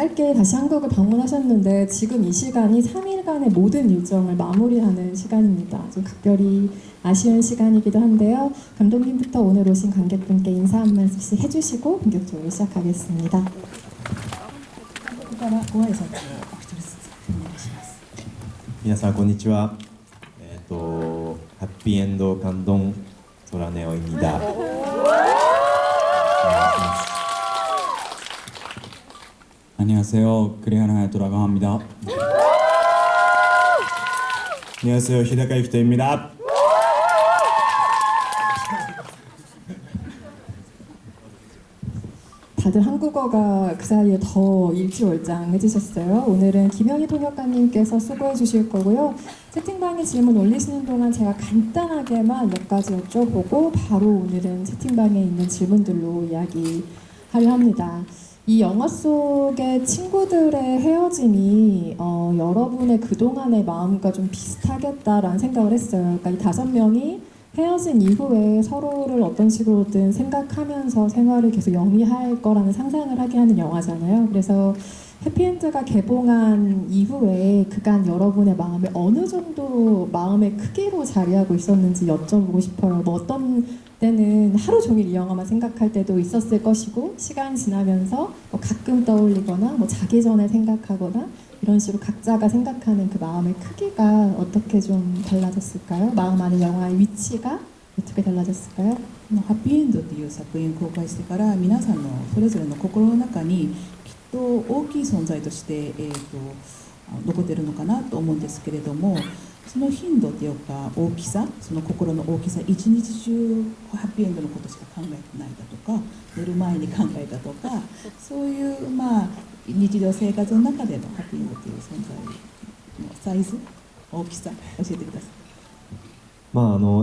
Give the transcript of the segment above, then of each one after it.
짧게 다시 한국을 방문하셨는데 지금 이 시간이 3일간의 모든 일정을 마무리하는 시간입니다. 좀 각별히 아쉬운 시간이기도 한데요. 감독님부터 오늘 오신 관객분께 인사 한 말씀씩 해주시고 본격적으로 시작하겠습니다.皆さんこんにちは。ハッピーエンド感動空ネオ입니다。안녕하세요. 그레하나 하야토라고 합니다. 안녕하세요. 히다카 유키토입니다. 다들 한국어가 그 사이에 더 일취월장해지셨어요. 오늘은 김영희 통역가님께서 수고해 주실 거고요. 채팅방에 질문 올리시는 동안 제가 간단하게만 몇 가지 여쭤보고 바로 오늘은 채팅방에 있는 질문들로 이야기하려 합니다. 이 영화 속의 친구들의 헤어짐이 여러분의 그동안의 마음과 좀 비슷하겠다라는 생각을 했어요. 그러니까 이 5명이 헤어진 이후에 서로를 어떤 식으로든 생각하면서 생활을 계속 영위할 거라는 상상을 하게 하는 영화잖아요. 그래서 해피엔드가 개봉한 이후에 그간 여러분의 마음에 어느 정도 마음의 크기로 자리하고 있었는지 여쭤보고 싶어요. 뭐 어떤 때는 하루 종일 이 영화만 생각할 때도 있었을 것이고, 시간이 지나면서 뭐 가끔 떠올리거나 뭐 자기 전에 생각하거나 이런 식으로 각자가 생각하는 그 마음의 크기가 어떻게 좀 달라졌을까요? 마음 안에 영화의 위치가 어떻게 달라졌을까요? ハッピーエンドっていう作品を公開してから皆さんのそれぞれの心の中にきっと大きい存在として、残っているのかなと思うんですけれども、その頻度というか大きさ、その心の大きさ、一日中ハッピーエンドのことしか考えてないだとか、寝る前に考えたとか、そういう日常生活の中でのハッピーエンドという存在のサイズ、大きさ教えてください。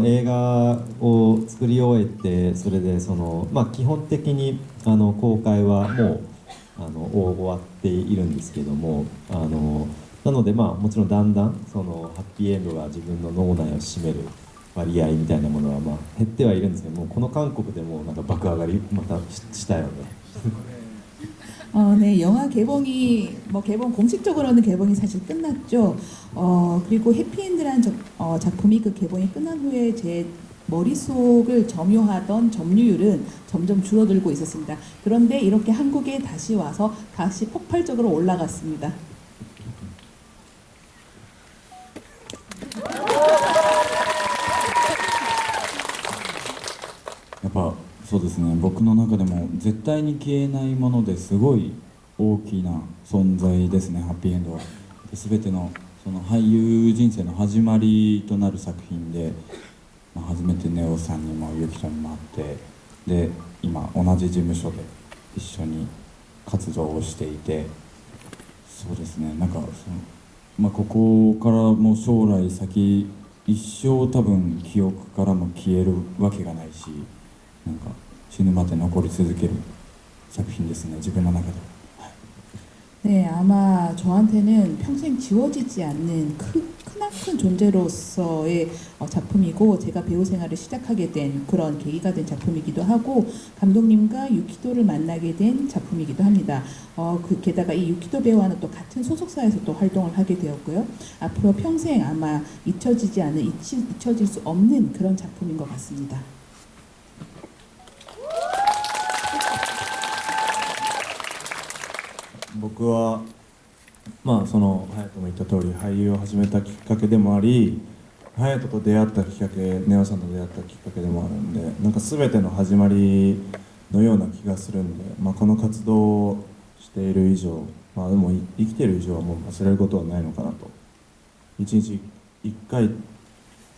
映画を作り終えて、それで基本的に公開はもう終わっているんですけども、なのでもちろんだんだんハッピーエンドが自分の脳内を占める割合みたいなものは減ってはいるんですけども、この韓国でもなんか爆上がりまたしたよね。 네, 영화 개봉이 개봉 공식적으로는 개봉이 사실 끝났죠. 그리고 해피엔드라는 작품이 그 개봉이 끝난 후에 제 머릿속을 점유하던 점유율은 점점 줄어들고 있었습니다. 그런데 이렇게 한국에 다시 와서 다시 폭발적으로 올라갔습니다. やっぱそうですね、僕の中でも絶対に消えないものですごい大きな存在ですね、ハッピーエンドは。全てのその俳優人生の始まりとなる作品で、初めてネオさんにもユキちゃんにも会って、で今同じ事務所で一緒に活動をしていて、そうですね、なんかここからもう将来先一生多分記憶からも消えるわけがないし、なんか死ぬまで残り続ける作品ですね、自分の中で。 네, 아마 저한테는 평생 지워지지 않는 크나큰 존재로서의 작품이고, 제가 배우 생활을 시작하게 된 그런 계기가 된 작품이기도 하고, 감독님과 유키도를 만나게 된 작품이기도 합니다. 게다가 이 유키도 배우와는 또 같은 소속사에서 또 활동을 하게 되었고요. 앞으로 평생 아마 잊혀지지 않은, 잊혀질 수 없는 그런 작품인 것 같습니다. 僕は隼人も言った通り俳優を始めたきっかけでもあり、隼人と出会ったきっかけ、ネオさんと出会ったきっかけでもあるんで、なんか全ての始まりのような気がするんで、この活動をしている以上、でも生きている以上はもう忘れることはないのかなと、一日一回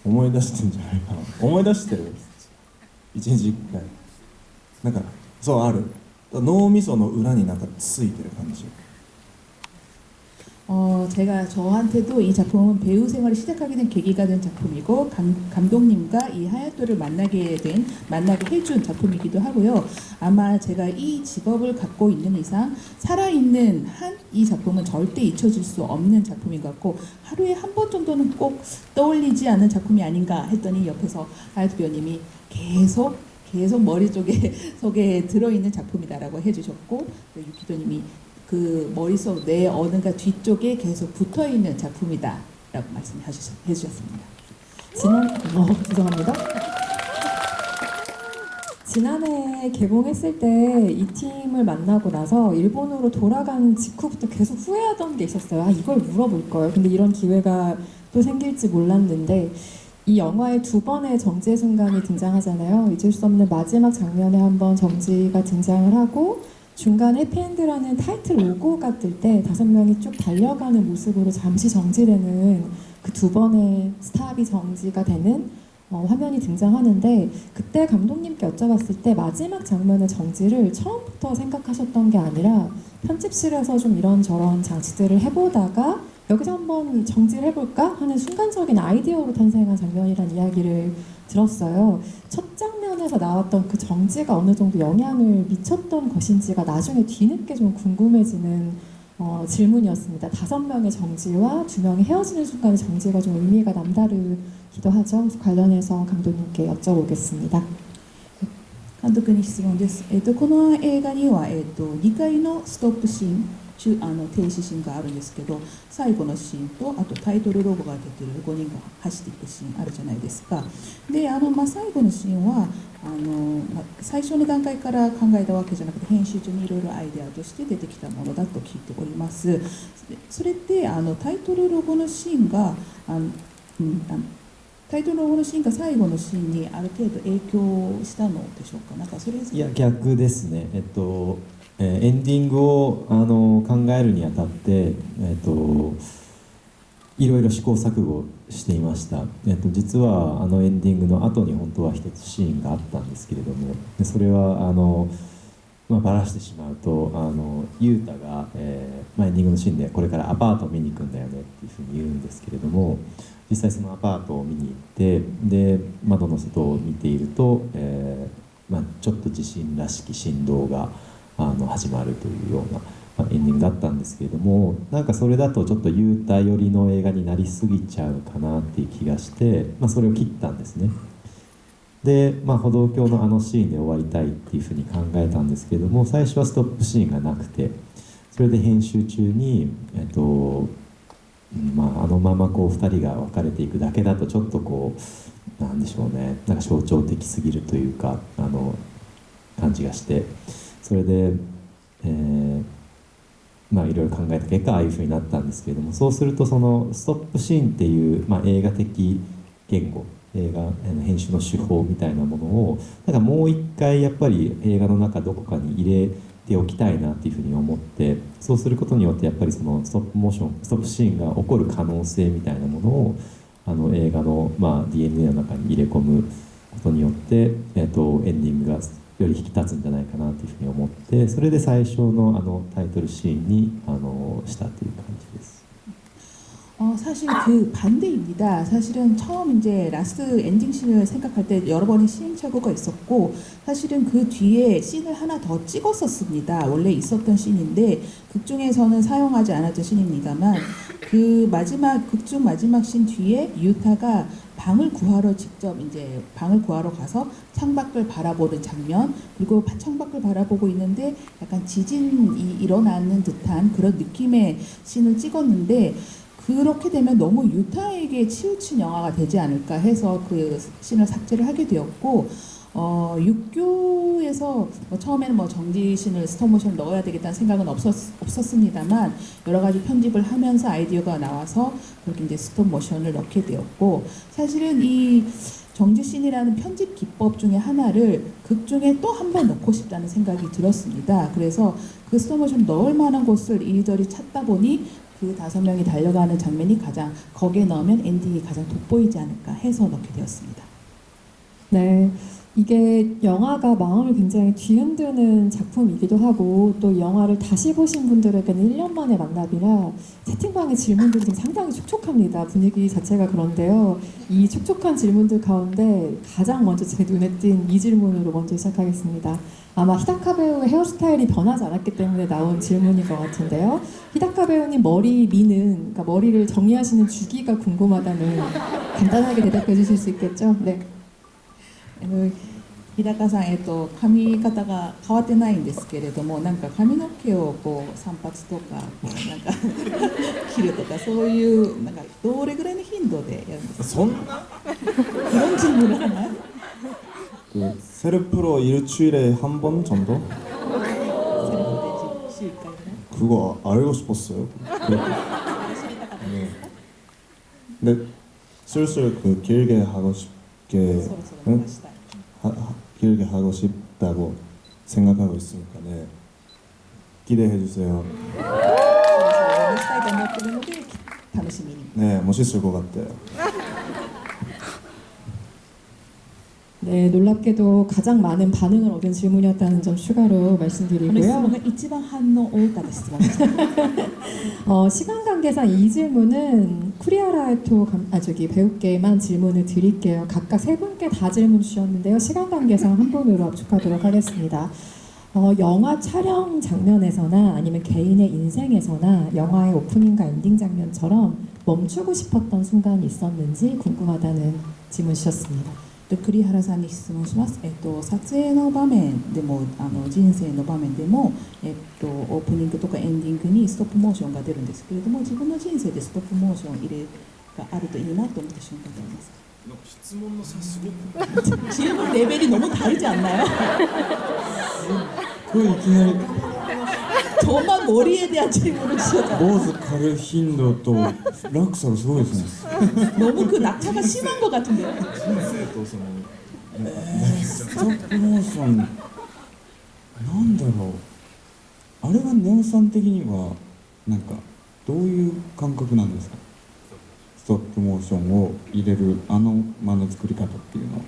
思い出してんじゃないかな、思い出してる、一日一回、なんかそうある、脳みその裏になんかついてる感じ。 제가 저한테도 이 작품은 배우 생활을 시작하게 된 계기가 된 작품이고, 감독님과 이 하야토를 만나게 해준 작품이기도 하고요. 아마 제가 이 직업을 갖고 있는 이상 살아있는 한 이 작품은 절대 잊혀질 수 없는 작품인 것 같고, 하루에 한 번 정도는 꼭 떠올리지 않는 작품이 아닌가 했더니 옆에서 하야토 배우님이 계속 머릿속에 속에 들어있는 작품이다라고 해주셨고, 유키도님이 그 머릿속 내 어딘가 뒤쪽에 계속 붙어 있는 작품이다라고 말씀해 주셨습니다. 죄송합니다. 지난해 개봉했을 때 이 팀을 만나고 나서 일본으로 돌아간 직후부터 계속 후회하던 게 있었어요. 아, 이걸 물어볼 걸. 근데 이런 기회가 또 생길지 몰랐는데 이 영화에 두 번의 정지의 순간이 등장하잖아요. 잊을 수 없는 마지막 장면에 한번 정지가 등장을 하고 중간 해피엔드라는 타이틀 로고가 뜰 때 5명이 쭉 달려가는 모습으로 잠시 정지되는 그 두 번의 스탑이 정지가 되는 화면이 등장하는데 그때 감독님께 여쭤봤을 때 마지막 장면의 정지를 처음부터 생각하셨던 게 아니라 편집실에서 좀 이런저런 장치들을 해보다가 여기서 한번 정지를 해볼까 하는 순간적인 아이디어로 탄생한 장면이라는 이야기를 들었어요. 첫 장면에서 나왔던 그 정지가 어느 정도 영향을 미쳤던 것인지가 나중에 뒤늦게 좀 궁금해지는 질문이었습니다. 5명의 정지와 2명이 헤어지는 순간의 정지가 좀 의미가 남다르기도 하죠. 그래서 관련해서 감독님께 여쭤보겠습니다. 監督に質問です。この映画には、2回のストップシーン、停止シーンがあるんですけど、最後のシーンとあとタイトルロゴが出てる5人が走っていくシーンあるじゃないですか。で、最後のシーンは最初の段階から考えたわけじゃなくて編集中にいろいろアイデアとして出てきたものだと聞いております。それってタイトルロゴのシーンがタイトルロゴのシーンが最後のシーンにある程度影響したのでしょうか。なんかそれいや逆ですね。エンディングを考えるにあたって、いろいろ試行錯誤していました。実はエンディングの後に本当は一つシーンがあったんですけれども、でそれはバラしてしまうとユータが、エンディングのシーンでこれからアパートを見に行くんだよねっていうふうに言うんですけれども、実際そのアパートを見に行ってで窓の外を見ていると、ちょっと地震らしき振動が始まるというような、エンディングだったんですけれども、なんかそれだとちょっとユータ寄りの映画になりすぎちゃうかなっていう気がして、それを切ったんですね。で、歩道橋のシーンで終わりたいっていうふうに考えたんですけれども、最初はストップシーンがなくて、それで編集中にままこう2人が別れていくだけだとちょっとこうなんでしょうね、なんか象徴的すぎるというか感じがして、それで、いろいろ考えた結果ああいうふうになったんですけれども、そうするとそのストップシーンっていう、映画的言語、映画編集の手法みたいなものをなんかもう一回やっぱり映画の中どこかに入れておきたいなっていうふうに思って、そうすることによってやっぱりそのストップモーション、ストップシーンが起こる可能性みたいなものを映画の、DNA の中に入れ込むことによって、エンディングがより引き立つんじゃないかなというふうに思って、それで最初のタイトルシーンにしたという感じです。 사실 그 반대입니다. 사실은 처음 이제 라스트 엔딩 씬을 생각할 때 여러 번의 시행착오가 있었고, 사실은 그 뒤에 씬을 하나 더 찍었었습니다. 원래 있었던 씬인데 극 중에서는 사용하지 않았던 씬입니다만, 그 극 중 마지막 씬 뒤에 유타가 방을 구하러 직접 이제 방을 구하러 가서 창밖을 바라보는 장면, 그리고 창밖을 바라보고 있는데 약간 지진이 일어나는 듯한 그런 느낌의 씬을 찍었는데, 그렇게 되면 너무 유타에게 치우친 영화가 되지 않을까 해서 그 씬을 삭제를 하게 되었고, 육교에서 처음에는 정지 씬을 스톱모션을 넣어야 되겠다는 생각은 없었습니다만 여러 가지 편집을 하면서 아이디어가 나와서 그렇게 이제 스톱모션을 넣게 되었고, 사실은 이 정지 씬이라는 편집 기법 중에 하나를 극 중에 또 한 번 넣고 싶다는 생각이 들었습니다. 그래서 그 스톱모션 넣을 만한 곳을 이리저리 찾다 보니 그 5명이 달려가는 장면이 가장 거기에 넣으면 엔딩이 가장 돋보이지 않을까 해서 넣게 되었습니다. 네, 이게 영화가 마음을 굉장히 뒤흔드는 작품이기도 하고 또 영화를 다시 보신 분들에게는 1년 만의 만남이라 채팅방의 질문들이 지금 상당히 촉촉합니다. 분위기 자체가 그런데요. 이 촉촉한 질문들 가운데 가장 먼저 제 눈에 띈 이 질문으로 먼저 시작하겠습니다. 아마 히다카 배우의 헤어스타일이 변하지 않았기 때문에 나온 질문인 것 같은데요. 히다카 배우님 머리 그러니까 머리를 정리하시는 주기가 궁금하다는 간단하게 대답해 주실 수 있겠죠? 네. 日高さん、髪型が変わってないんですけれども、なんか髪の毛をこう散髪とかこうなんか切るとか、そういうなんかどれぐらいの頻度でやるんですか？そんな 그런 질문을 하나요? 그 셀프로 일주일에 한 번 정도? 셀프 내지 그거 알고 싶었어요. 네. 근데 슬슬 그 길게 하고 싶게 응? 길게 하고 싶다고 생각하고 있으니까 네. 기대해 주세요. したいと思ってるので楽しみに。 네, 멋있을 것 같아요. 네, 놀랍게도 가장 많은 반응을 얻은 질문이었다는 점 추가로 この質問 말씀드리고요. が一番反応多かった質問でした。 시간 관계상 이 질문은 쿠리아라이토 배우께만 질문을 드릴게요. 각각 세 분께 다 질문 주셨는데요. 시간 관계상 한 분으로 압축하도록 하겠습니다. 영화 촬영 장면에서나 아니면 개인의 인생에서나 영화의 오프닝과 엔딩 장면처럼 멈추고 싶었던 순간이 있었는지 궁금하다는 질문 주셨습니다. 栗原さんに質問します。撮影の場面でも人生の場面でも、オープニングとかエンディングにストップモーションが出るんですけれども、自分の人生でストップモーション入れがあるといいなと思った瞬間ってありますか？なんか質問の差すごく 질문 레벨이 너무 다르지 않나요? これいきなり 저만 머리에 대한 질문을 주셨잖아요. 坊主狩る頻度と落差がすごいですね。 너무 그 낙차가 심한 것 같은데요. 人生とそのストップモーションなんだろう、あれはネオさん的にはなんかどういう感覚なんですか？ストップモーションを入れる間の作り方っていうのは。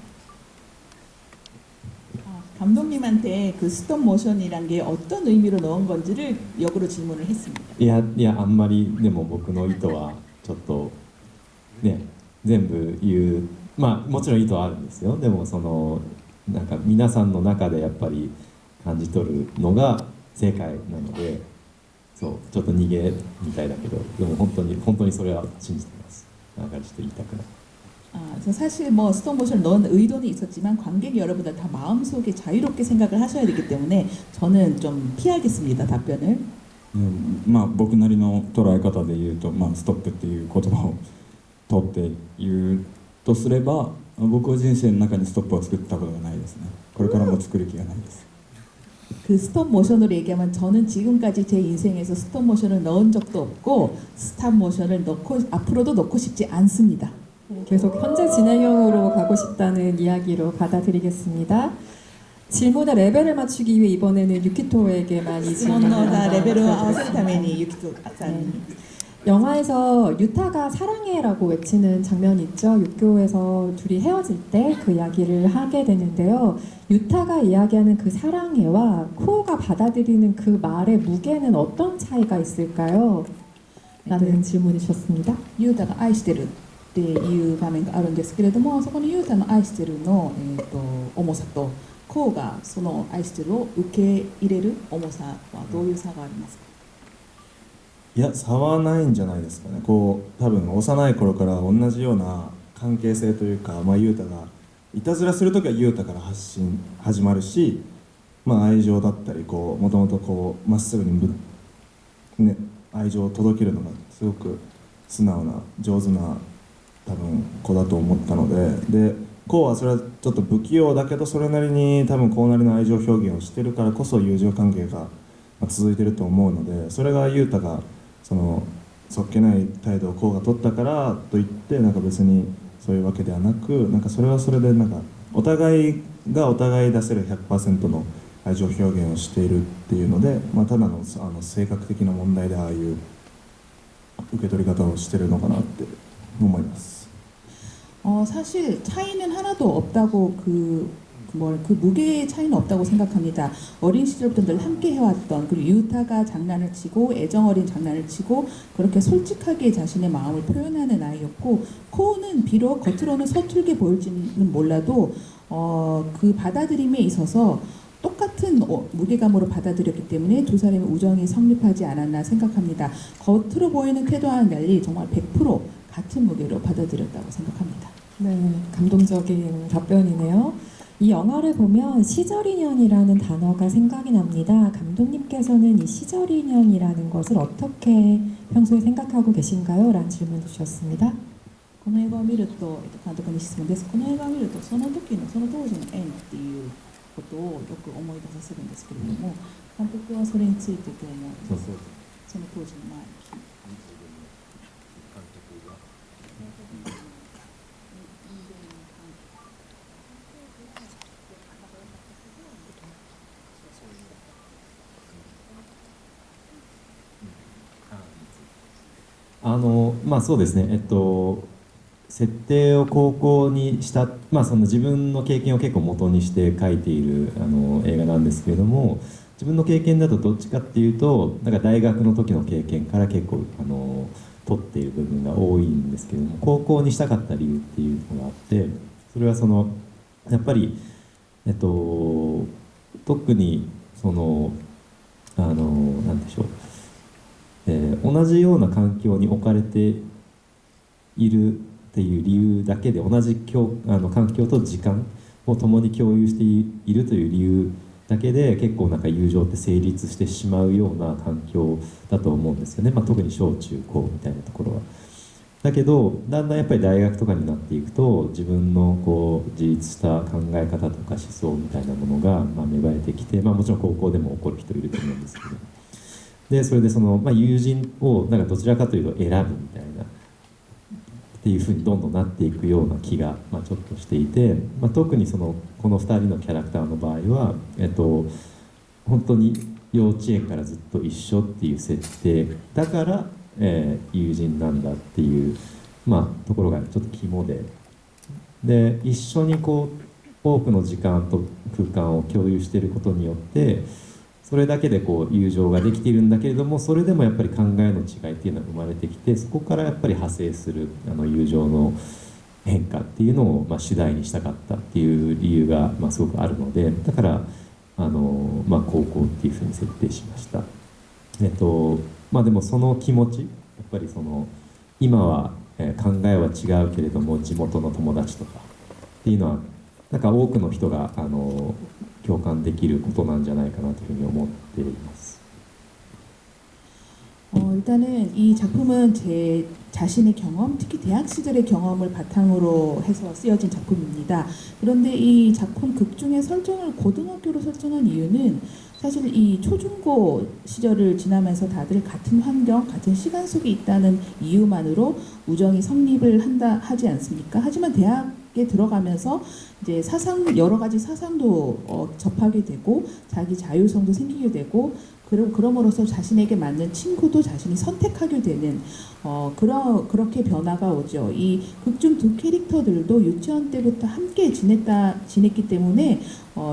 감독님한테 그 스톱 모션이란 게 어떤 의미로 넣은 건지를 역으로 질문을 했습니다. いやあんまりでも僕の意図はちょっとね全部言う、まあもちろん意図はあるんですよ。でもそのなんか皆さんの中でやっぱり感じ取るのが正解なので、そうちょっと逃げみたいだけど、でも本当にそれは信じてます。なんかちょっと言いたくない。 사실 뭐 스톱 모션을 넣은 의도는 있었지만 관객 여러분들 다 마음속에 자유롭게 생각을 하셔야 되기 때문에 저는 좀 피하겠습니다. 답변을. まあ僕なりの捉え方で言うと、まあ、ストップっていう言葉を取って言うとすれば、僕は人生の中にストップを作ったことがないですね。これからも作る気がないです。 그 스톱 모션으로 얘기하면 저는 지금까지 제 인생에서 스톱 모션을 넣은 적도 없고 스탑 모션을 넣고 앞으로도 넣고 싶지 않습니다. 계속 현재 진행형으로 가고 싶다는 이야기로 받아들이겠습니다. 질문의 레벨을 맞추기 위해 이번에는 유키토에게만 이 질문을 質問の 한번 レベルを合わせるためにユキトさんに 영화에서 유타가 사랑해라고 외치는 장면이 있죠. 육교에서 둘이 헤어질 때 그 이야기를 하게 되는데요. 유타가 이야기하는 그 사랑해와 코오가 받아들이는 그 말의 무게는 어떤 차이가 있을까요? 라는 질문이 주셨습니다. ユータが愛してるっていう場面があるんですけれども、そこのユータの愛してるの、重さとコウがその愛してるを受け入れる重さはどういう差がありますか？いや差はないんじゃないですかね。こう多分幼い頃から同じような関係性というか、まあ優太がいたずらする時は優太から始まるし、まあ愛情だったりこうもともとこうまっすぐにね愛情を届けるのがすごく素直な上手な多分子だと思ったので、こうはそれはちょっと不器用だけどそれなりに多分こうなりの愛情表現をしてるからこそ友情関係が続いてると思うので、それが優太がそのそっけない態度をこうが取ったからといってなんか別にそういうわけではなく、なんかそれはそれでなんかお互いがお互い出せる 100% の愛情表現をしているっていうので、まあ、ただの性格的な問題でああいう受け取り方をしてるのかなって思います。 사실 차이는 하나도 없다고 그 무게의 차이는 없다고 생각합니다. 어린 시절부터 늘 함께 해왔던, 그리고 유타가 장난을 치고 애정어린 장난을 치고 그렇게 솔직하게 자신의 마음을 표현하는 아이였고, 코우는 비록 겉으로는 서툴게 보일지는 몰라도 그 받아들임에 있어서 똑같은 무게감으로 받아들였기 때문에 두 사람의 우정이 성립하지 않았나 생각합니다. 겉으로 보이는 태도와는 달리 정말 100% 같은 무게로 받아들였다고 생각합니다. 네, 감동적인 답변이네요. 이 영화를 보면 시절인연이라는 단어가 생각이 납니다. 감독님께서는 이 시절인연이라는 것을 어떻게 평소에 생각하고 계신가요? 라는 질문을 주셨습니다. この映画を見ると、監督に質問です。この映画を見ると、その時のその当時の縁っていうことをよく思い出させるんですけれども、監督はそれについてどう思う？その当時の前に。まあそうですね、設定を高校にした、まあ、その自分の経験を結構元にして書いている映画なんですけれども、自分の経験だとどっちかっていうとなんか大学の時の経験から結構取っている部分が多いんですけれども、高校にしたかった理由っていうのがあって、それはそのやっぱり、特にそのなんでしょう、同じような環境に置かれているっていう理由だけで、同じ環境と時間を共に共有しているという理由だけで結構なんか友情って成立してしまうような環境だと思うんですよね、まあ、特に小中高みたいなところは。だけどだんだんやっぱり大学とかになっていくと、自分のこう自立した考え方とか思想みたいなものがまあ芽生えてきて、まあ、もちろん高校でも起こる人いると思うんですけど、でそれでその、まあ、友人をなんかどちらかというと選ぶみたいなっていうふうにどんどんなっていくような気が、まあ、ちょっとしていて、まあ、特にこの2人のキャラクターの場合は、本当に幼稚園からずっと一緒っていう設定だから、友人なんだっていう、まあ、ところがちょっと肝で、一緒にこう多くの時間と空間を共有していることによってそれだけでこう友情ができているんだけれども、それでもやっぱり考えの違いっていうのが生まれてきて、そこからやっぱり派生する友情の変化っていうのをまあ主題にしたかったっていう理由がまあすごくあるので、だからまあ、高校っていうふうに設定しました。まあ、でもその気持ち、やっぱりその今は考えは違うけれども地元の友達とかっていうのはなんか多くの人が共感できることなんじゃないかなというふうに思っています。 일단은 이 작품은 제 자신의 경험, 특히 대학 시절의 경험을 바탕으로 해서 쓰여진 작품입니다. 그런데 이 작품 극 중의 설정을 고등학교로 설정한 이유는 사실 이 초중고 시절을 지나면서 다들 같은 환경, 같은 시간 속에 있다는 이유만으로 우정이 성립을 하지 않습니까? 하지만 대학에 들어가면서 이제 여러 가지 사상도 접하게 되고 자기 자율성도 생기게 되고 그럼으로써 자신에게 맞는 친구도 자신이 선택하게 되는 그렇게 변화가 오죠. 이 극중 두 캐릭터들도 유치원 때부터 함께 지냈기 때문에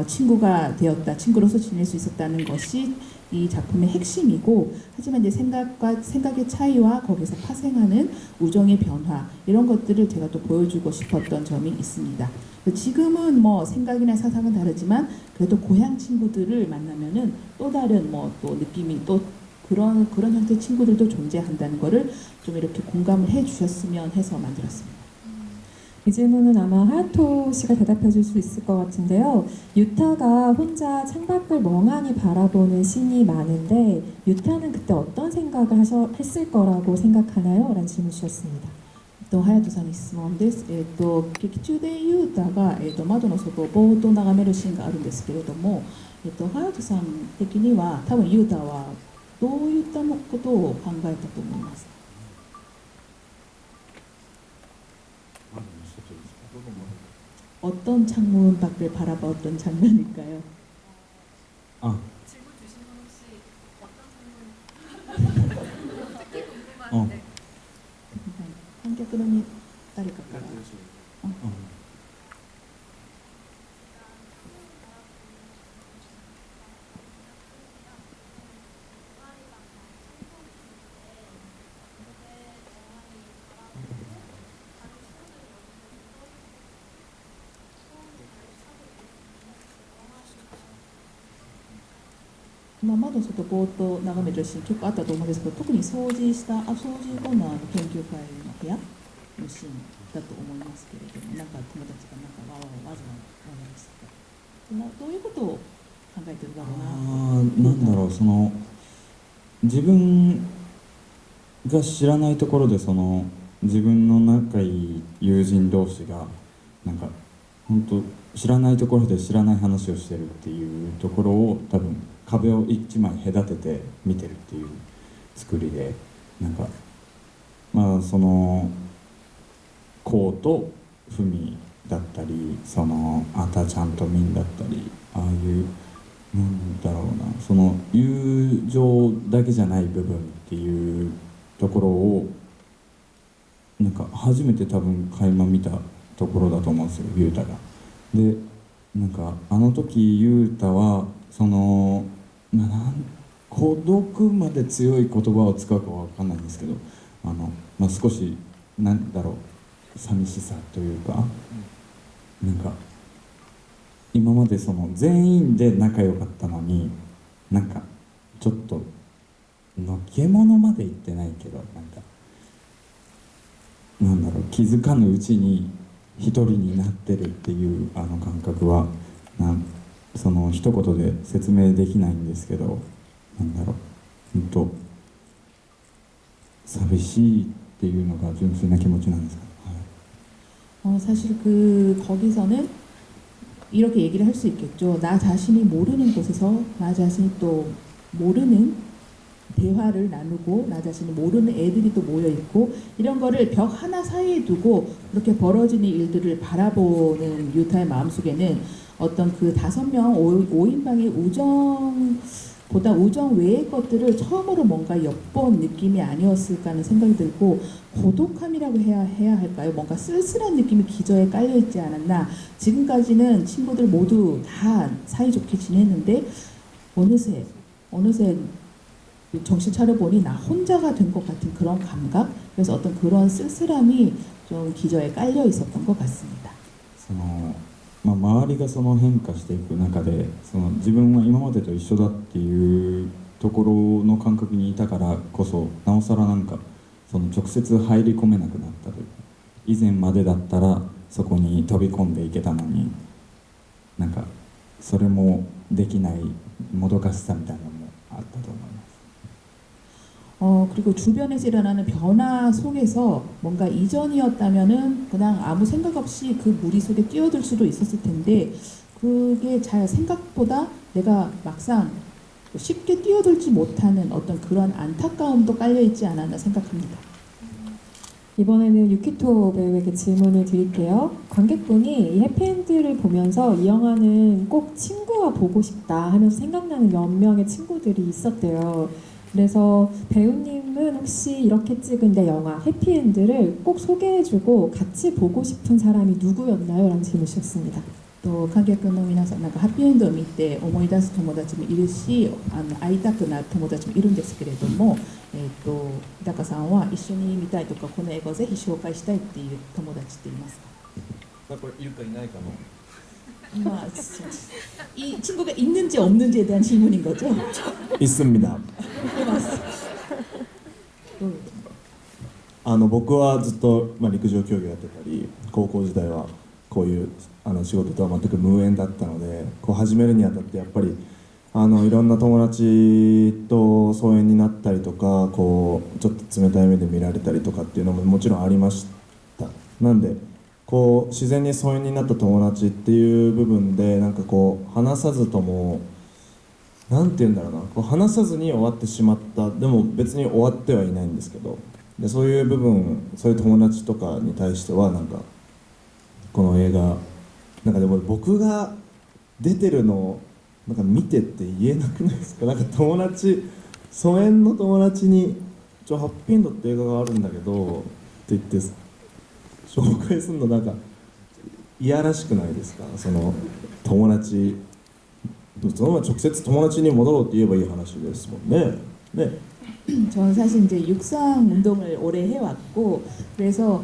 친구가 되었다, 친구로서 지낼 수 있었다는 것이 이 작품의 핵심이고, 하지만 이제 생각의 차이와 거기서 파생하는 우정의 변화, 이런 것들을 제가 또 보여주고 싶었던 점이 있습니다. 지금은 뭐 생각이나 사상은 다르지만 그래도 고향 친구들을 만나면은 또 다른 뭐 또 느낌이 또 그런 형태의 친구들도 존재한다는 거를 좀 이렇게 공감을 해 주셨으면 해서 만들었습니다. 이 질문은 아마 하야토 씨가 대답해 줄 수 있을 것 같은데요. 유타가 혼자 창밖을 멍하니 바라보는 씬이 많은데 유타는 그때 어떤 생각을 했을 거라고 생각하나요? 라는 질문 주셨습니다. ハヤトさんに質問です。劇中でユータが、窓の外をぼーっと眺めるシーンがあるんですけれども、ハヤトさん的には多分ユータはどういったことを考えたと思いますか? 어떤 창문 밖을 바라봤던 장면일까요? 질문 주신 건 혹시 어떤 장면? 특히 궁금한데. 観客の誰かから。窓の外ぼーっと眺めてるシーン結構あったと思うんですけど、特に掃除後の研究会の部屋のシーンだと思いますけれども、なんか友達がなんかわざわざしてた。どういうことを考えてるだろうな。なんだろう、その自分が知らないところでその自分の仲いい友人同士がなんか本当知らないところで知らない話をしてるっていうところを多分壁を一枚隔てて見てるっていう作りで、なんかまあそのこうとふみだったり、そのあたちゃんとみんだったり、ああいうなんだろうな、その友情だけじゃない部分っていうところをなんか初めて多分垣間見たところだと思うんですよ、雄太が。でなんかあの時雄太はその孤独まで強い言葉を使うかは分かんないんですけど、少しなんだろう、寂しさというか、なんか今までその全員で仲良かったのに、なんかちょっとのけものまで言ってないけど、なんだろう、気づかぬうちに一人になってるっていうあの感覚はその一言で説明できないんですけど、なんだろう、本当寂しいっていうのが純粋な気持ちなんですかね。사실 거기서는 이렇게 얘기를 할 수 있겠죠. 나 자신이 모르는 곳에서 나 자신이 또 모르는 대화를 나누고, 나 자신이 모르는 애들이 또 모여 있고, 이런 거를 벽 하나 사이에 두고 그렇게 벌어지는 일들을 바라보는 유타의 마음속에는 어떤 그 5명 5인방의 우정보다 우정 외의 것들을 처음으로 뭔가 엿본 느낌이 아니었을까 하는 생각이 들고, 고독함이라고 해야 할까요? 뭔가 쓸쓸한 느낌이 기저에 깔려 있지 않았나. 지금까지는 친구들 모두 다 사이좋게 지냈는데 어느새 정신 차려보니 나 혼자가 된 것 같은 그런 감각. 그래서 어떤 그런 쓸쓸함이 좀 기저에 깔려 있었던 것 같습니다. 周りがその変化していく中で、その自分は今までと一緒だっていうところの感覚にいたからこそ、なおさらなんかその直接入り込めなくなったというか、以前までだったらそこに飛び込んでいけたのに、なんかそれもできないもどかしさみたいなのもあったと思います。 그리고 주변에서 일어나는 변화 속에서 뭔가 이전이었다면은 그냥 아무 생각 없이 그 무리 속에 뛰어들 수도 있었을 텐데, 그게 잘 생각보다 내가 막상 쉽게 뛰어들지 못하는 어떤 그런 안타까움도 깔려 있지 않았나 생각합니다. 이번에는 유키토 배우에게 질문을 드릴게요. 관객분이 이 해피엔드를 보면서 이 영화는 꼭 친구와 보고 싶다 하면서 생각나는 몇 명의 친구들이 있었대요. 그래서 배우님은 혹시 이렇게 찍은 내 영화 해피엔드를 꼭 소개해주고 같이 보고 싶은 사람이 누구였나요? 라는 질문을 주셨습니다. と観客の皆さん、なんかハッピーエンドを見て思い出す友達もいるし、会いたくなる友達もいるんですけれども、日高さんは一緒に見たいとか、この映画をぜひ紹介したいっていう友達っていますか？ これいるかいないかの 이 친구가 있는지 없는지에 대한 질문인 거죠? 있습니다. 僕はずっと、陸上競技をやってたり、高校時代はこういう仕事とは全く無縁だったので、こう始めるにあたってやっぱりいろんな友達と疎遠になったりとか、こうちょっと冷たい目で見られたりとかっていうのももちろんありました。なんでこう自然に疎遠になった友達っていう部分で、なんかこう話さずとも、なんて言うんだろうな、こう話さずに終わってしまった。でも別に終わってはいないんですけど、でそういう部分、そういう友達とかに対してはなんかこの映画、なんかでも僕が出てるのをなんか見てって言えなくないですか？なんか友達、疎遠の友達に「ハッピーエンドって映画があるんだけど」って言って紹介するのなんかいやらしくないですか？その友達、そのまま直接友達に戻ろうって言えばいい話ですもんね。ね。 저는 사실 이제 육상 운동을 오래 해왔고, 그래서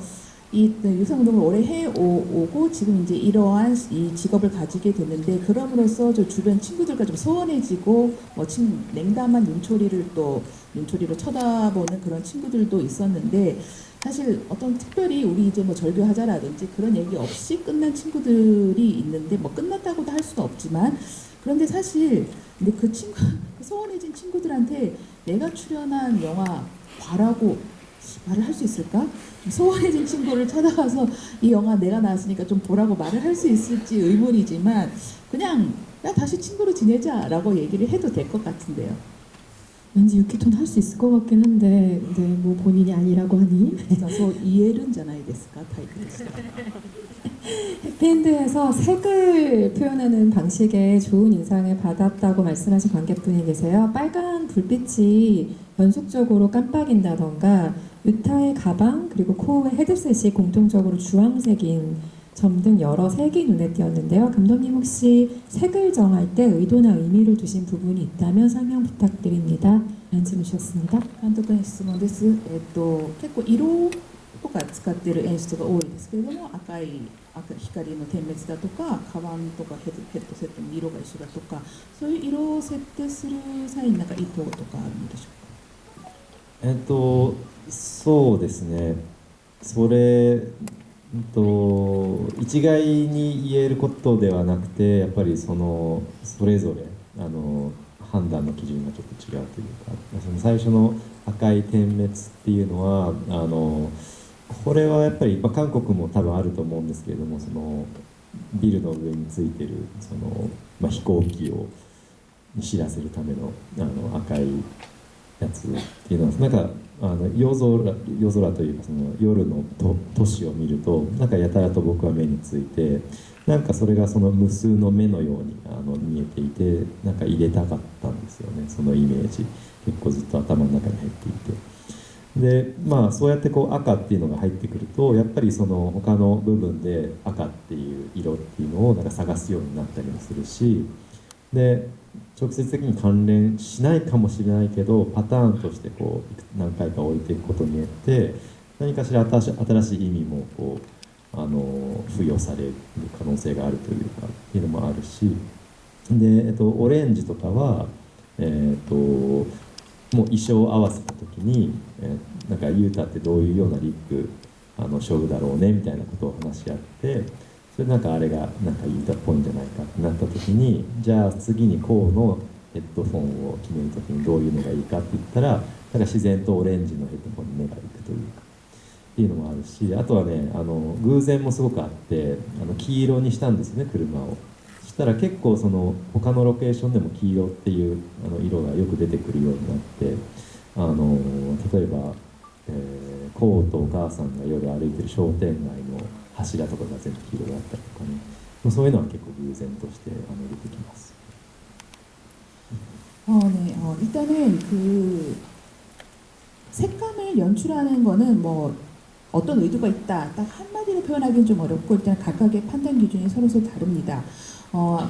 이 유사운동을 오래 해오고 지금 이제 이러한 이 직업을 가지게 됐는데 그럼으로써 저 주변 친구들과 좀 소원해지고 뭐 냉담한 눈초리로 쳐다보는 그런 친구들도 있었는데 사실 어떤 특별히 우리 이제 뭐 절교하자라든지 그런 얘기 없이 끝난 친구들이 있는데 뭐 끝났다고도 할 수는 없지만 그런데 사실 근데 그 친구 소원해진 친구들한테 내가 출연한 영화 봐라고 말을 할 수 있을까? 소원해진 친구를 찾아가서 이 영화 내가 나왔으니까 좀 보라고 말을 할 수 있을지 의문이지만 그냥 야 다시 친구로 지내자라고 얘기를 해도 될 것 같은데요. 왠지 유키톤 할 수 있을 것 같긴 한데 네, 뭐 본인이 아니라고 하니 그래서 이해는 자나이 데스까 타이プです. 해피엔드에서 색을 표현하는 방식에 좋은 인상을 받았다고 말씀하신 관객분이 계세요. 빨간 불빛이 연속적으로 깜빡인다던가 유타의 가방 그리고 코우의 헤드셋이 공통적으로 주황색인 점 등 여러 색이 눈에 띄었는데요. 감독님 혹시 색을 정할 때 의도나 의미를 두신 부분이 있다면 설명 부탁드립니다. 라는 질문 주셨습니다. 監督に質問です。結構色とか使っている演出が多いですけれども、赤光の点滅だとか、カバンとかヘッドセットの色が一緒だとか、そういう色を設定する際になんか意図とかあるんでしょうか。そうですね。それ一概に言えることではなくて、やっぱりそれぞれ判断の基準がちょっと違うというか、その最初の赤い点滅っていうのはこれはやっぱり、韓国も多分あると思うんですけれども、そのビルの上についてる飛行機を知らせるための赤いやつっていうのはなんか夜空というかその夜の都市を見るとなんかやたらと僕は目について、なんかそれがその無数の目のように見えていて、なんか入れたかったんですよね。そのイメージ結構ずっと頭の中に入っていて、でそうやってこう赤っていうのが入ってくるとやっぱりその他の部分で赤っていう色っていうのをなんか探すようになったりもするし、で直接的に関連しないかもしれないけどパターンとしてこう何回か置いていくことによって何かしら新しい意味もこう付与される可能性があるというかっていうのもあるし、で、オレンジとかは、もう衣装を合わせた時に、なんかユータってどういうようなリップ勝負だろうねみたいなことを話し合って、それでなんかあれがなんかユータっぽいんじゃないかってなった時に、じゃあ次にこうのヘッドフォンを決める時にどういうのがいいかって言ったら、なんか自然とオレンジのヘッドフォンに目がいくというかっていうのもあるし、あとはね偶然もすごくあって黄色にしたんですよね、車を。そしたら結構その他のロケーションでも黄色っていう色がよく出てくるようになって、例えば、コウとお母さんが夜歩いてる商店街の柱とかが全部黄色だったりとかね、そういうのは結構偶然として出てきます。일단은 그 색감을 연출하는 거는 뭐 어떤 의도가 있다 딱 한마디로 표현하기는 좀 어렵고 일단 각각의 판단 기준이 서로 다릅니다.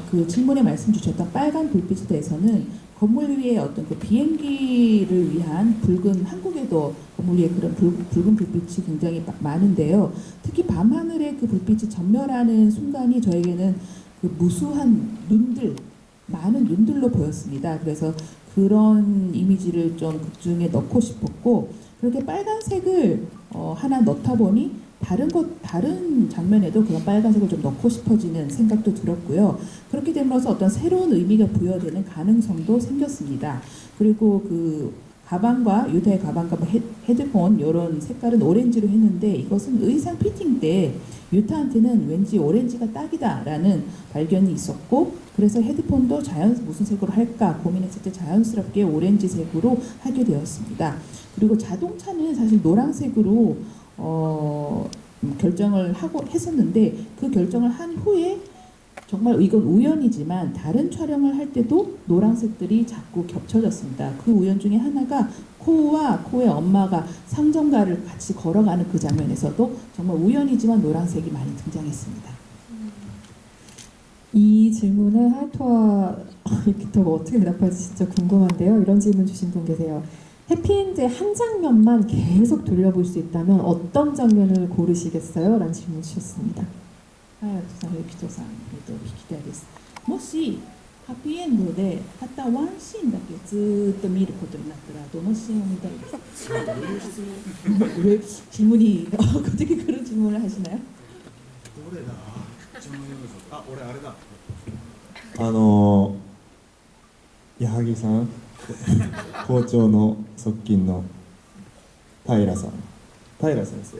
그 질문에 말씀 주셨던 빨간 불빛에 대해서는 건물 위에 어떤 그 비행기를 위한 붉은, 한국에도 건물 위에 그런 붉은 불빛이 굉장히 많은데요. 특히 밤하늘의 그 불빛이 전멸하는 순간이 저에게는 그 무수한 눈들, 많은 눈들로 보였습니다. 그래서 그런 이미지를 좀 극중에 넣고 싶었고, 그렇게 빨간색을 하나 넣다 보니 다른 장면에도 그런 빨간색을 좀 넣고 싶어지는 생각도 들었고요. 그렇게 됨으로써 어떤 새로운 의미가 부여되는 가능성도 생겼습니다. 그리고 그 가방과 유타의 가방과 뭐 헤드폰 이런 색깔은 오렌지로 했는데 이것은 의상 피팅 때 유타한테는 왠지 오렌지가 딱이다라는 발견이 있었고, 그래서 헤드폰도 무슨 색으로 할까 고민했을 때 자연스럽게 오렌지색으로 하게 되었습니다. 그리고 자동차는 사실 노란색으로 결정을 했었는데 그 결정을 한 후에 정말 이건 우연이지만 다른 촬영을 할 때도 노란색들이 자꾸 겹쳐졌습니다. 그 우연 중에 하나가 코우와 코우의 엄마가 상점가를 같이 걸어가는 그 장면에서도 정말 우연이지만 노란색이 많이 등장했습니다. 이 질문에 하야토와 유키토가 어떻게 대답할지 진짜 궁금한데요. 이런 질문 주신 분 계세요. 해피엔드의 한 장면만 계속 돌려볼 수 있다면 어떤 장면을 고르시겠어요? 라는 질문 주셨습니다. 隼人さん、ゆきとさん、聞きたいです。もしハッピーエンドでたったワンシーンだけずーっと見ることになったらどのシーンを見たいですか? 왜 질문이 어떻게 그런 질문을 하시나요? 矢作さん校長の側近の平先生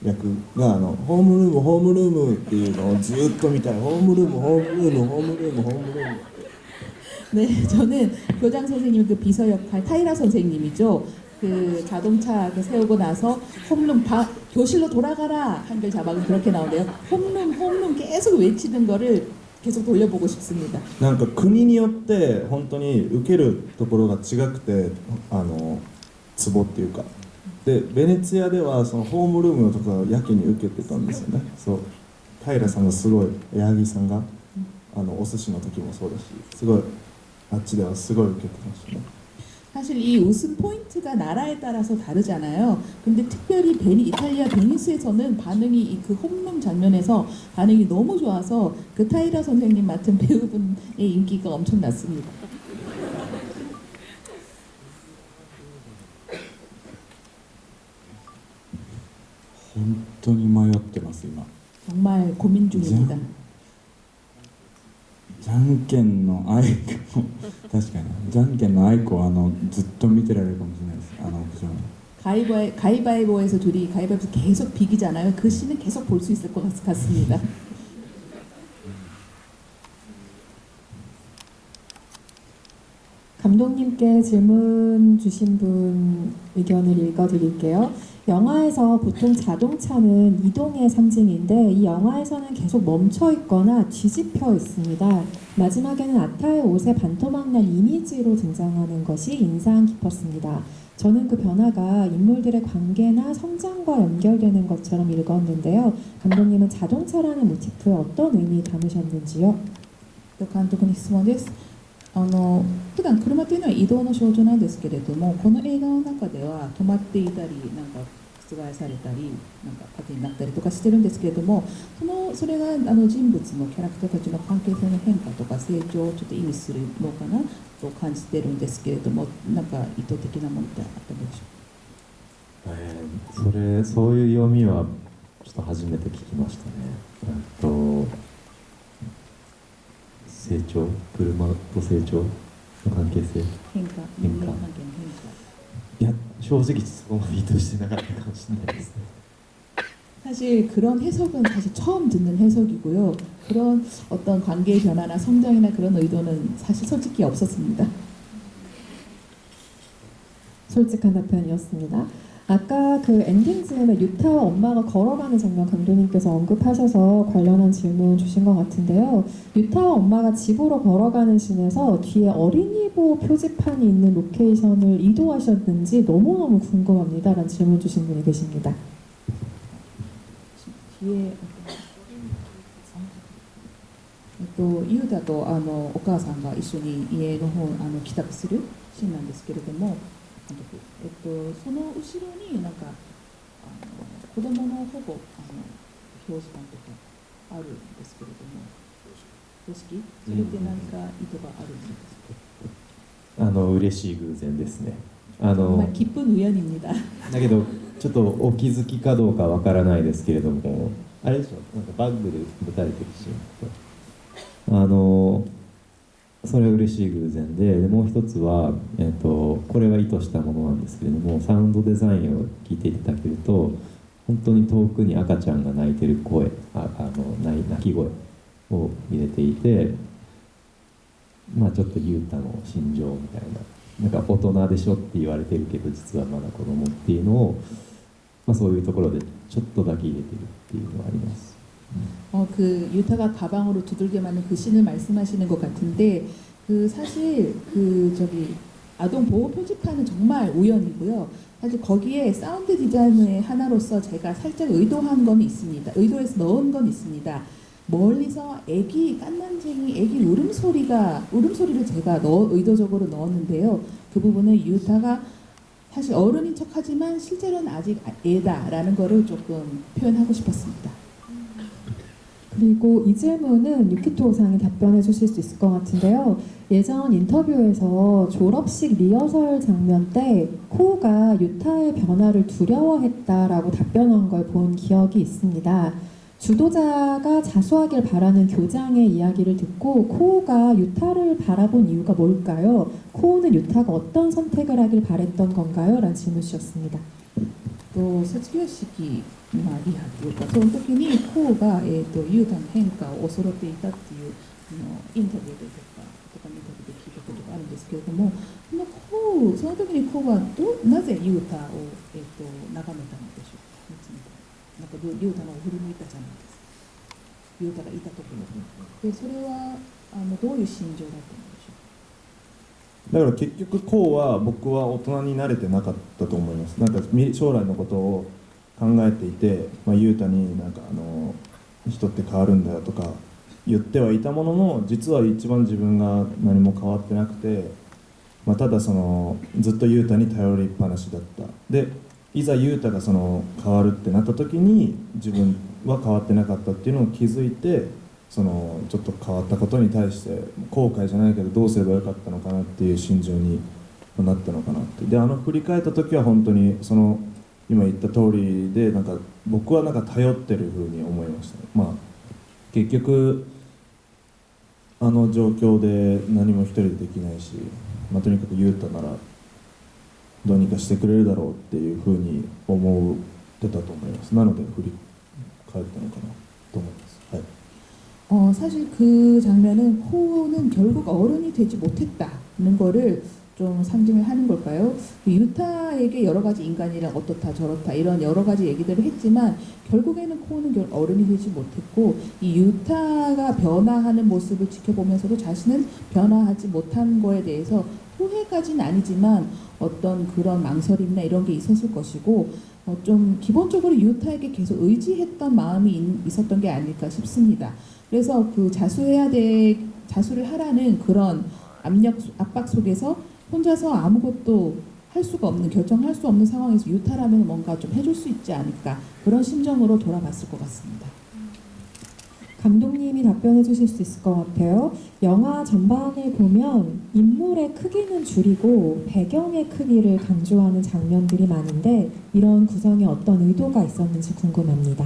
役がホームルームホームルームっていうのをずっと見たい。ホームルームホームルームホームルームホームルーム 네, 저는 교장 선생님 그 비서 역할 타이라 선생님이죠. 그 자동차 세우고 나서 홈룸 교실로 돌아가라 한글 자막은 그렇게 나오는데요. 홈룸 계속 외치는 거를 계속 돌려보고 싶습니다. なんか国によって本当に受けるところが違くてツボっていうかでベネツィアではそのホームルームのところをやけに受けてたんですよね。そう平さんがすごい矢作さんがお寿司の時もそうだしすごいあっちではすごい受けてましたね。 사실 이 웃음 포인트가 나라에 따라서 다르잖아요. 근데 특별히 이탈리아 베니스에서는 반응이 그 홈룸 장면에서 반응이 너무 좋아서 그 타이라 선생님 맡은 배우분의 인기가 엄청났습니다. 本当に迷ってます今。 정말 고민 중입니다. じゃんけんのアイコ確かにじゃんけんのアイコずっと見てられるかもしれないです。屋上に 가위바위보에서 둘이 가위바위보 계속 비기잖아요. 그 씬은 계속 볼 수 있을 것 같습니다. 감독님께 질문 주신 분 의견을 읽어드릴게요. 영화에서 보통 자동차는 이동의 상징인데 이 영화에서는 계속 멈춰 있거나 뒤집혀 있습니다. 마지막에는 아타의 옷에 반토막난 이미지로 등장하는 것이 인상 깊었습니다. 저는 그 변화가 인물들의 관계나 성장과 연결되는 것처럼 읽었는데요. 감독님은 자동차라는 모티프에 어떤 의미 담으셨는지요? 監督に質問です。普段車というのは移動の象徴なんですけれども、この映画の中では止まっていたり、なんか覆されたり、なんか盾になったりとかしてるんですけれども、それが人物のキャラクターたちの関係性の変化とか成長をちょっと意味するのかなと感じてるんですけれども、なんか意図的なものってあったんでしょうか。そういう読みはちょっと初めて聞きましたね。成長、車と成長の関係性、人間関係の変化。いや正直そこまで意図してなかったかもしれないですね。 사실 그런 해석은 사실 처음 듣는 해석이고요. 그런 어떤 관계의 변화나 성장이나 그런 의도는 사실 솔직히 없었습니다. 솔직한 답변이었습니다. 아까 그 엔딩 즈음에 유타와 엄마가 걸어가는 장면 감독님께서 언급하셔서 관련한 질문 주신 것 같은데요. 유타와 엄마가 집으로 걸어가는 씬에서 뒤에 어린이보 표지판이 있는 로케이션을 이동하셨는지 너무너무 궁금합니다. 라는 질문 주신 분이 계십니다. 뒤에ユダとお母さんが一緒に家の方帰宅するシーンなんですけれども、その後ろになんか子供の保護表示板とかあるんですけれども、公式それって何か意図があるんですか？嬉しい偶然ですね。 정말 기쁜 우연입니다. だけどちょっとお気づきかどうかわからないですけれども、あれでしょ、なんかバッグで打たれてるシーンとそれは嬉しい偶然で、もう一つは、これは意図したものなんですけれども、サウンドデザインを聞いていただけると本当に遠くに赤ちゃんが泣いてる声、泣き声を入れていて、まあちょっとユータの心情みたいな、なんか大人でしょって言われてるけど実はまだ子供っていうのを、まあ、そういうところでちょっとだけ入れてるっていうのはあります。 그 유타가 가방으로 두들겨 맞는 그 씬을 말씀하시는 것 같은데, 그 사실 그 저기 아동 보호 표지판은 정말 우연이고요. 사실 거기에 사운드 디자인의 하나로서 제가 살짝 의도한 건 있습니다. 의도해서 넣은 건 있습니다. 멀리서 애기 깐난쟁이 애기 울음소리를 제가 의도적으로 넣었는데요. 그 부분은 유타가 사실 어른인 척하지만 실제로는 아직 애다라는 거를 조금 표현하고 싶었습니다. 그리고 이 질문은 유키토 상이 답변해 주실 수 있을 것 같은데요. 예전 인터뷰에서 졸업식 리허설 장면 때 코우가 유타의 변화를 두려워했다라고 답변한 걸 본 기억이 있습니다. 주도자가 자수하길 바라는 교장의 이야기를 듣고 코우가 유타를 바라본 이유가 뭘까요? 코우는 유타가 어떤 선택을 하길 바랬던 건가요? 라는 질문 주셨습니다. 卒業式、リハというかその時にコウが、ユータの変化を恐れていたっていうインタビューでとかインタビューで聞いたことがあるんですけれども、その時にコウはなぜユータを、眺めたのでしょうか。なんかユータのを振り向いたじゃないですか。ユータがいたところで、それはどういう心情だったのでしょうか。だから結局こうは僕は大人になれてなかったと思います。なんか将来のことを考えていて、ユータになんか人って変わるんだよとか言ってはいたものの、実は一番自分が何も変わってなくて、ただずっとユータに頼りっぱなしだった。でいざユータが変わるってなった時に自分は変わってなかったっていうのを気づいて、ちょっと変わったことに対して後悔じゃないけどどうすればよかったのかなっていう心情になったのかなって。で振り返った時は本当に今言った通りで、なんか僕はなんか頼ってる風に思いましたね。結局状況で何も一人でできないし、とにかくユータならどうにかしてくれるだろうっていう風に思ってたと思います。なので振り返ったのかなと思います。はい。 사실 그 장면은 코우는 결국 어른이 되지 못했다는 거를 좀 상징을 하는 걸까요? 유타에게 여러 가지 인간이랑 어떻다 저렇다 이런 여러 가지 얘기들을 했지만 결국에는 코우는 어른이 되지 못했고, 이 유타가 변화하는 모습을 지켜보면서도 자신은 변화하지 못한 거에 대해서 후회까지는 아니지만 어떤 그런 망설임이나 이런 게 있었을 것이고, 좀 기본적으로 유타에게 계속 의지했던 마음이 있었던 게 아닐까 싶습니다. 그래서 그 자수를 하라는 그런 압박 속에서 혼자서 아무것도 할 수가 없는, 결정할 수 없는 상황에서 유타라면 뭔가 좀 해줄 수 있지 않을까, 그런 심정으로 돌아봤을 것 같습니다. 감독님이 답변해 주실 수 있을 것 같아요. 영화 전반을 보면 인물의 크기는 줄이고 배경의 크기를 강조하는 장면들이 많은데 이런 구성에 어떤 의도가 있었는지 궁금합니다.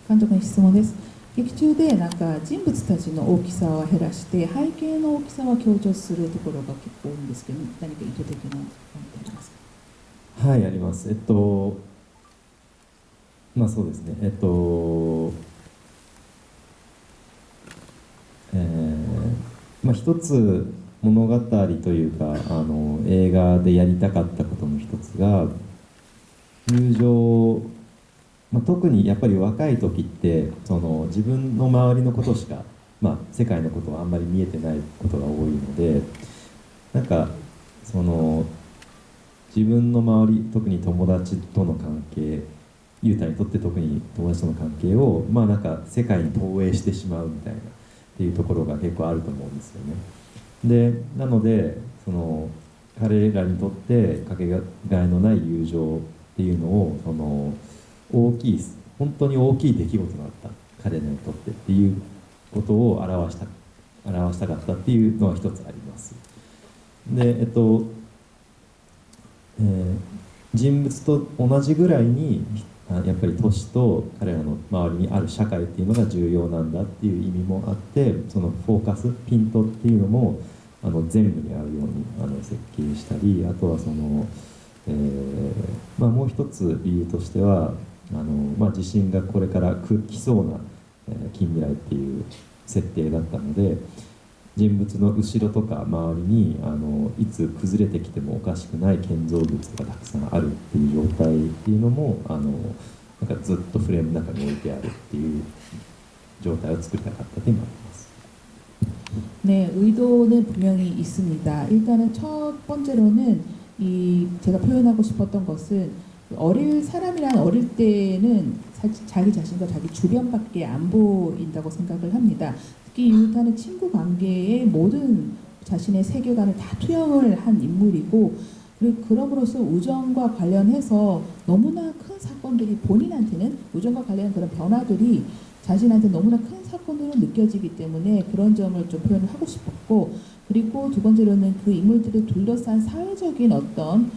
監督の質問です。劇中でなんか人物たちの大きさは減らして背景の大きさは強調するところが結構多いんですけど、何か意図的なものってありますか。はい、あります。そうですね。一つ物語というか映画でやりたかったことの一つが友情、特にやっぱり若い時って自分の周りのことしか、世界のことはあんまり見えてないことが多いので、なんか自分の周り、特に友達との関係、ユータにとって特に友達との関係をなんか世界に投影してしまうみたいなっていうところが結構あると思うんですよね。でなので彼らにとってかけがえのない友情っていうのを本当に大きい出来事だった彼らにとってっていうことを表したかったっていうのは一つあります。で人物と同じぐらいにやっぱり都市と彼らの周りにある社会っていうのが重要なんだっていう意味もあって、そのフォーカスピントっていうのも全部にあるように設計したり、あとはもう一つ理由としては地震がこれから来そうな近未来っていう設定だったので、人物の後ろとか周りにいつ崩れてきてもおかしくない建造物がたくさんあるっていう状態っていうのもなんかずっとフレームの中に置いてあるっていう状態を作りたかったというのがあります。 네, 의도는 분명히 있습니다. 일단은 첫 번째로는 제가 표현하고 싶었던 것은 어릴 때는 사실 자기 자신과 자기 주변밖에 안 보인다고 생각을 합니다. 특히 유타는 친구 관계에 모든 자신의 세계관을 다 투영을 한 인물이고, 그리고 그럼으로써 우정과 관련해서 너무나 큰 사건들이 본인한테는 우정과 관련한 그런 변화들이 자신한테 너무나 큰 사건으로 느껴지기 때문에 그런 점을 좀 표현을 하고 싶었고, 그리고 두 번째로는 그 인물들을 둘러싼 사회적인 어떤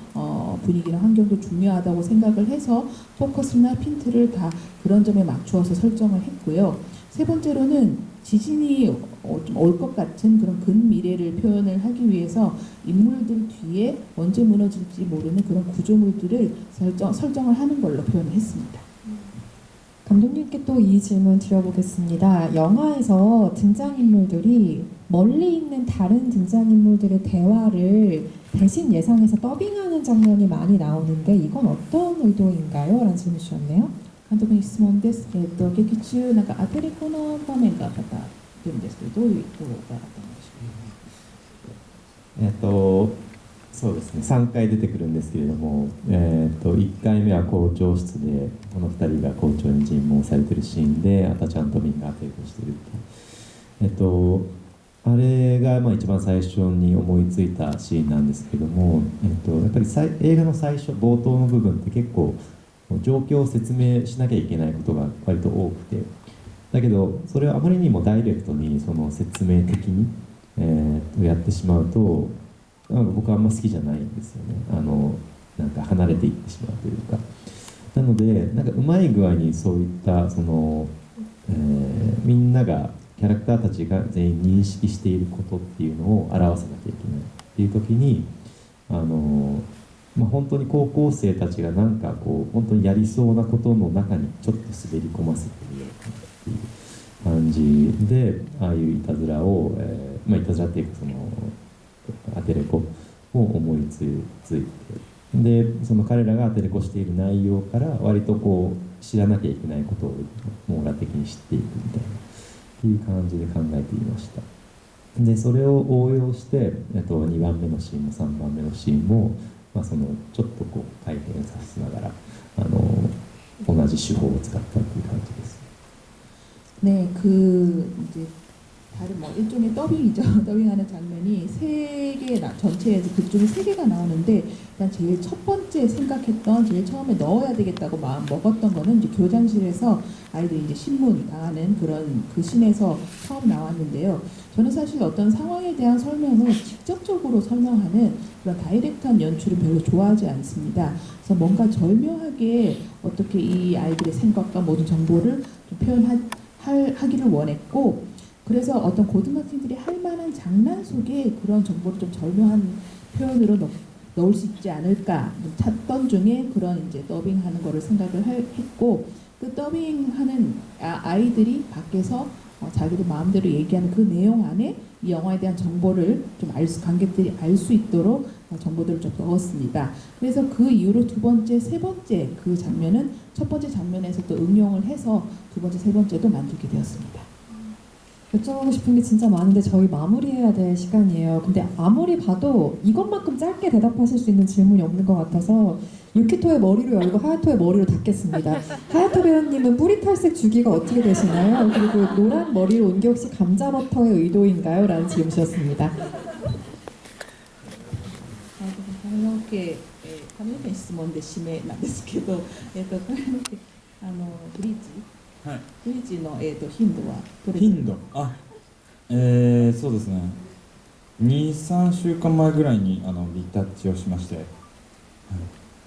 분위기나 환경도 중요하다고 생각을 해서 포커스나 핀트를 다 그런 점에 맞추어서 설정을 했고요. 세 번째로는 지진이 좀 올 것 같은 그런 근미래를 표현을 하기 위해서 인물들 뒤에 언제 무너질지 모르는 그런 구조물들을 설정을 하는 걸로 표현을 했습니다. 감독님께 또 이 질문 드려보겠습니다. 영화에서 등장인물들이 멀리 있는 다른 등장인물들의 대화를 대신 예상해서 더빙하는 장면이 많이 나오는데 이건 어떤 의도인가요? 라는 질문 주셨네요. 監督に質問です。劇中なんかアテレコの場面が多々出るんですけど、どういう意図があったんでしょうか。そうですね、3回出てくるんですけれども、1回目は校長室でこの2人が校長に尋問されてるシーンで赤ちゃんとミンが抵抗してるあれが一番最初に思いついたシーンなんですけども、やっぱり映画の最初冒頭の部分って結構状況を説明しなきゃいけないことが割と多くて、だけどそれをあまりにもダイレクトにその説明的に、やってしまうとなんか僕はあんま好きじゃないんですよね。なんか離れていってしまうというか、なのでなんかうまい具合にそういったその、みんながキャラクターたちが全員認識していることっていうのを表さなきゃいけないっていう時に本当に高校生たちがなんかこう本当にやりそうなことの中にちょっと滑り込ませてみようかなっていう感じで、ああいういたずらを、いたずらっていうかそのアテレコを思いついて、でその彼らがアテレコしている内容から割とこう知らなきゃいけないことを網羅的に知っていくみたいなっていう感じで考えていました。でそれを応用して、2番目のシーンも3番目のシーンも、そのちょっとこう回転させながら同じ手法を使ったっていう感じです。 네, 그 이제 다른 뭐 일종의 더빙이죠. 더빙하는 장면이 세 개, 전체에서 극 중에 세 개가 나오는데, 일단 제일 첫 번째 생각했던, 제일 처음에 넣어야 되겠다고 마음 먹었던 거는 이제 교장실에서 아이들이 이제 신문 당하는 그런 그 씬에서 처음 나왔는데요. 저는 사실 어떤 상황에 대한 설명을 직접적으로 설명하는 그런 다이렉트한 연출을 별로 좋아하지 않습니다. 그래서 뭔가 절묘하게 어떻게 이 아이들의 생각과 모든 정보를 좀 표현하기를 원했고, 그래서 어떤 고등학생들이 할 만한 장난 속에 그런 정보를 좀 절묘한 표현으로 넣을 수 있지 않을까 찾던 중에 그런 이제 더빙하는 거를 생각을 했고, 그 더빙하는 아이들이 밖에서 자기들 마음대로 얘기하는 그 내용 안에 이 영화에 대한 정보를 좀 관객들이 알 수 있도록 정보들을 좀 넣었습니다. 그래서 그 이후로 두 번째, 세 번째 그 장면은 첫 번째 장면에서 또 응용을 해서 두 번째, 세 번째도 만들게 되었습니다. 여쭤보고 싶은 게 진짜 많은데 저희 마무리해야 될 시간이에요. 근데 아무리 봐도 이것만큼 짧게 대답하실 수 있는 질문이 없는 것 같아서 유키토의 머리로 열고 하야토의 머리로 닫겠습니다. 하야토 배우님은 뿌리 탈색 주기가 어떻게 되시나요? 그리고 노란 머리로 온 게 혹시 감자버터의 의도인가요? 라는 질문 주셨습니다. 髪の毛の質問で締めなんですけど、髪の毛ブリーチ、はい、ブリーチの、頻度はどれ頻度そうですね 2,3 週間前ぐらいにリタッチをしまして、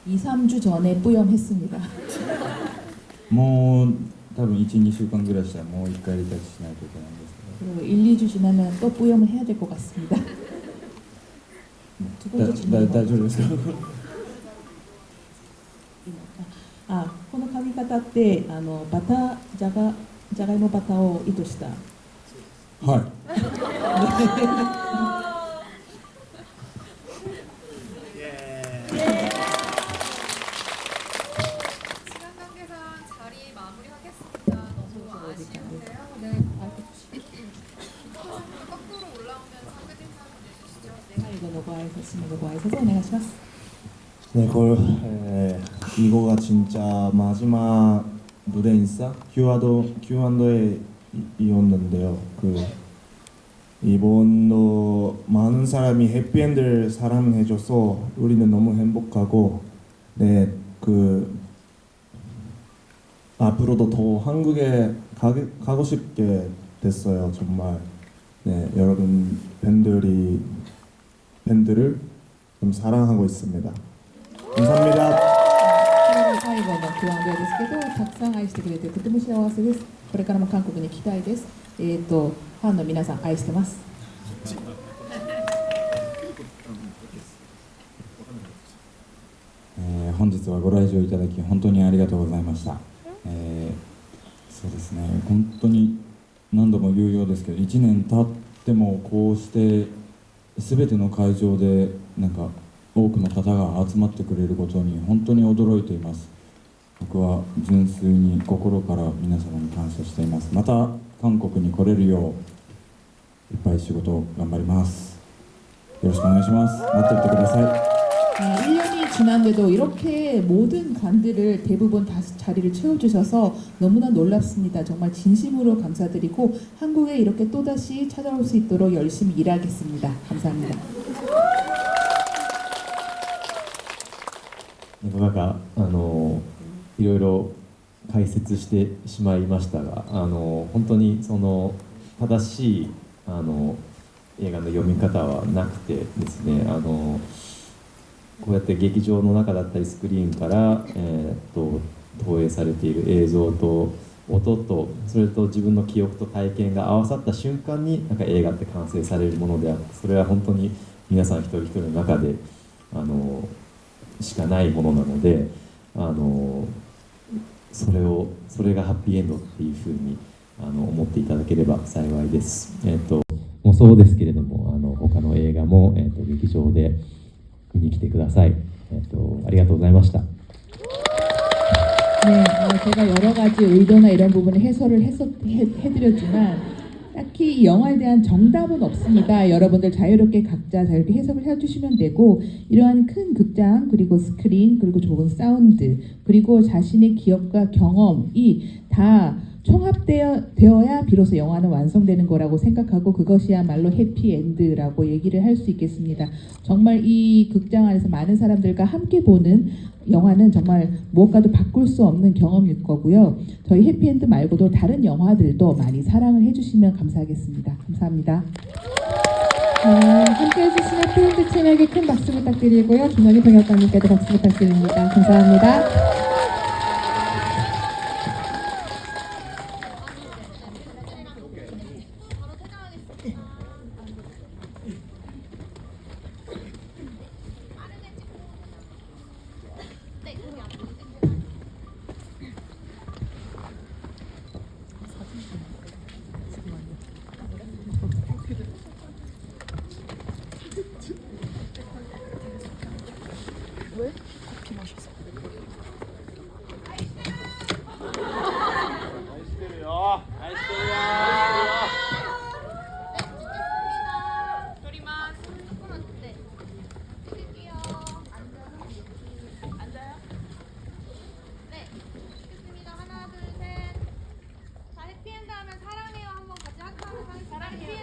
2, 3주 전에 뿌염했습니다. もう多分 1,2 週間ぐらいしたらもう1回リタッチしないといけないんですけど、 그리고 1, 2주 지나면 또 뿌염을 해야 될 것 같습니다. 두 번째 질문. 大丈夫ですか？この髪型ってバタじゃがいもバタを意図した。はい。 시간 관계상 자리 마무리하겠습니다. 너무 아쉬운데요. 네. 거꾸로 올라오면 상대팀 사람 내주시죠. 네. 最後のご挨拶、締めのご挨拶をお願いします。 네, 이거가 진짜 마지막 무대 인사 Q&A 이었는데요. 이번도 많은 사람이 해피엔드를 사랑해줘서 우리는 너무 행복하고 네, 앞으로도 더 한국에 가고 싶게 됐어요. 정말 네, 여러분 팬들을 좀 사랑하고 있습니다. 감사합니다. 最後の Q&A ですけど、たくさん愛してくれてとても幸せです。これからも韓国に行きたいです。ファンの皆さん愛してます。本日はご来場いただき本当にありがとうございました。そうですね、本当に何度も言うようですけど、1年経ってもこうして全ての会場でなんか多くの方が集まってくれることに本当に驚いています。僕は純粋に心から皆様に感謝しています。また韓国に来れるよういっぱい仕事頑張ります。よろしくお願いします。待っていてください。 1년이 지난데도 이렇게 모든 관들을 대부분 다 자리를 채워주셔서 너무나 놀랍습니다. 정말 진심으로 감사드리고 한국에 이렇게 또다시 찾아올 수 있도록 열심히 일하겠습니다. 감사합니다. なんかいろいろ解説してしまいましたが、本当にその正しい映画の読み方はなくてですね、こうやって劇場の中だったりスクリーンから、投影されている映像と音とそれと自分の記憶と体験が合わさった瞬間になんか映画って完成されるものであって、それは本当に皆さん一人一人の中でしかないものなので、それがハッピーエンドっていうふうに思っていただければ幸いです。もうそうですけれども、他の映画も、劇場で見に来てください。ありがとうございました。 네, 제가 여러 가지 의도나 이런 부분을 해설을 해드렸지만 딱히 이 영화에 대한 정답은 없습니다. 여러분들 자유롭게 각자 자유롭게 해석을 해주시면 되고, 이러한 큰 극장 그리고 스크린 그리고 좋은 사운드 그리고 자신의 기억과 경험이 다 총합되어야 비로소 영화는 완성되는 거라고 생각하고, 그것이야말로 해피엔드라고 얘기를 할 수 있겠습니다. 정말 이 극장 안에서 많은 사람들과 함께 보는 영화는 정말 무엇과도 바꿀 수 없는 경험일 거고요. 저희 해피엔드 말고도 다른 영화들도 많이 사랑을 해주시면 감사하겠습니다. 감사합니다. 함께 해주신 해피엔드 팀에게 큰 박수 부탁드리고요. 김현희 동역관님께도 박수 부탁드립니다. 감사합니다.